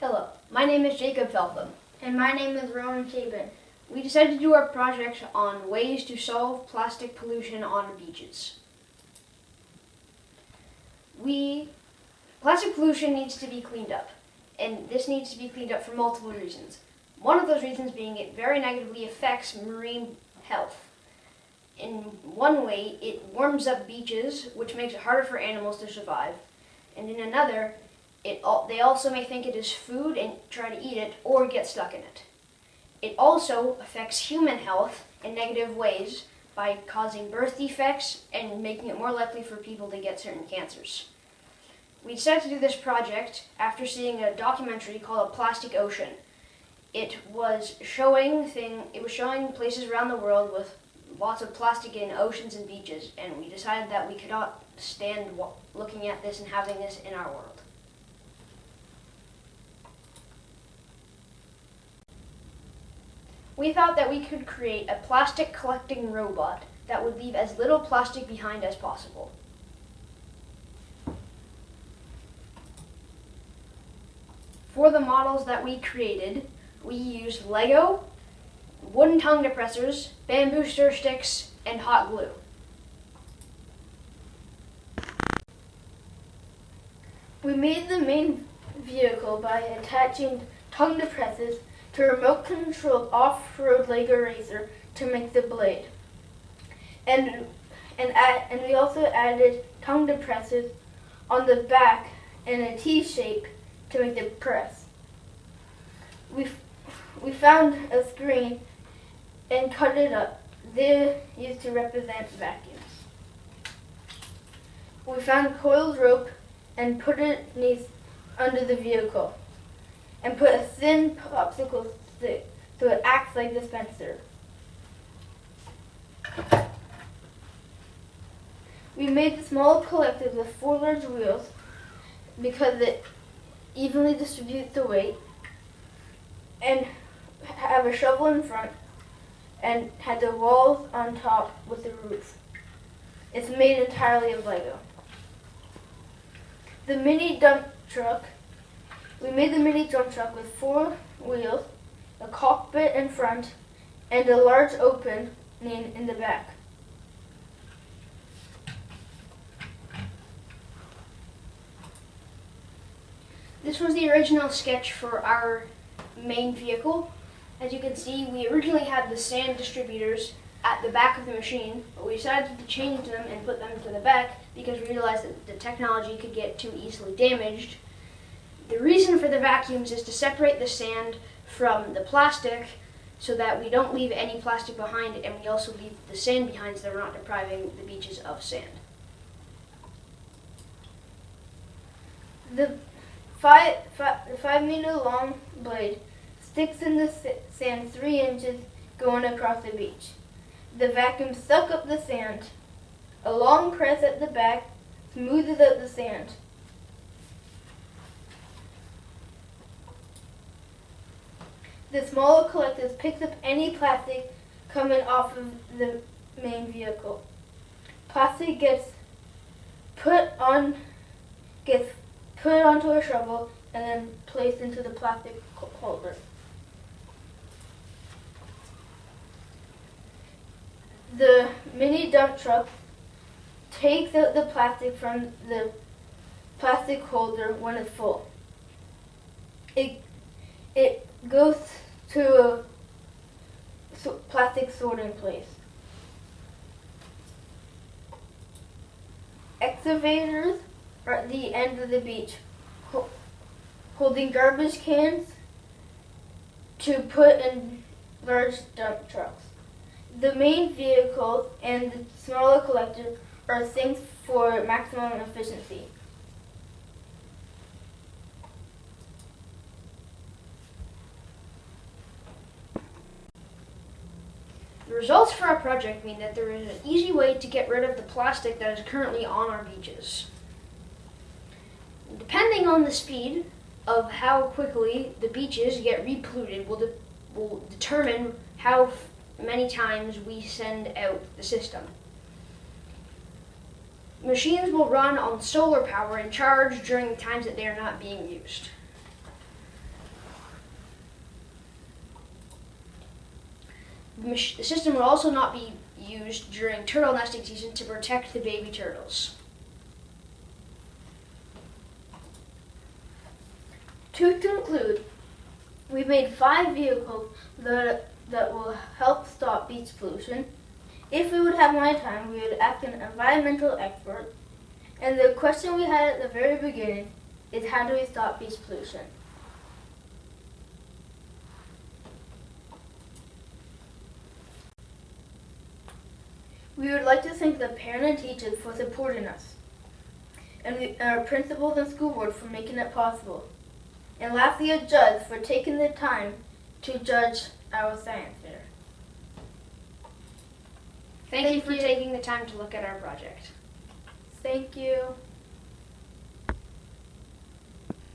Hello, my name is Jacob Feltham. And my name is Rowan Chabin. We decided to do our project on ways to solve plastic pollution on beaches. Plastic pollution needs to be cleaned up, and this needs to be cleaned up for multiple reasons. One of those reasons being it very negatively affects marine health. In one way, it warms up beaches, which makes it harder for animals to survive, and in another, they also may think it is food and try to eat it or get stuck in it. It also affects human health in negative ways by causing birth defects and making it more likely for people to get certain cancers. We decided to do this project after seeing a documentary called A Plastic Ocean. It was showing places around the world with lots of plastic in oceans and beaches, and we decided that we could not stand looking at this and having this in our world. We thought that we could create a plastic collecting robot that would leave as little plastic behind as possible. For the models that we created, we used Lego, wooden tongue depressors, bamboo stir sticks, and hot glue. We made the main vehicle by attaching tongue depressors to a remote-controlled off-road Lego racer to make the blade. And we also added tongue depressors on the back in a T shape to make the press. We found a screen and cut it up. They're used to represent vacuums. We found coiled rope and put it under the vehicle and put a thin popsicle stick so it acts like a dispenser. We made the small collector with 4 large wheels because it evenly distributes the weight, and have a shovel in front and had the walls on top with the roof. It's made entirely of Lego. The mini dump truck. We made the mini dump truck with 4 wheels, a cockpit in front, and a large opening in the back. This was the original sketch for our main vehicle. As you can see, we originally had the sand distributors at the back of the machine, but we decided to change them and put them to the back because we realized that the technology could get too easily damaged. The reason for the vacuums is to separate the sand from the plastic so that we don't leave any plastic behind, and we also leave the sand behind so that we're not depriving the beaches of sand. The 5-meter long blade sticks in the sand 3 inches going across the beach. The vacuum sucks up the sand. A long press at the back smoothes out the sand. The smaller collector picks up any plastic coming off of the main vehicle. Plastic gets put onto a shovel and then placed into the plastic holder. The mini dump truck takes out the plastic from the plastic holder when it's full. It goes to a plastic sorting place. Excavators are at the end of the beach, holding garbage cans to put in large dump trucks. The main vehicle and the smaller collector are things for maximum efficiency. The results for our project mean that there is an easy way to get rid of the plastic that is currently on our beaches. Depending on the speed of how quickly the beaches get repolluted will determine how many times we send out the system. Machines will run on solar power and charge during the times that they are not being used. The system will also not be used during turtle nesting season to protect the baby turtles. To conclude, we made 5 vehicles that will help stop beach pollution. If we would have more time, we would ask an environmental expert. And the question we had at the very beginning is, how do we stop beach pollution? We would like to thank the parents and teachers for supporting us, and our principals and school board for making it possible. And lastly, a judge for taking the time to judge our science fair. Thank you for taking the time to look at our project. Thank you.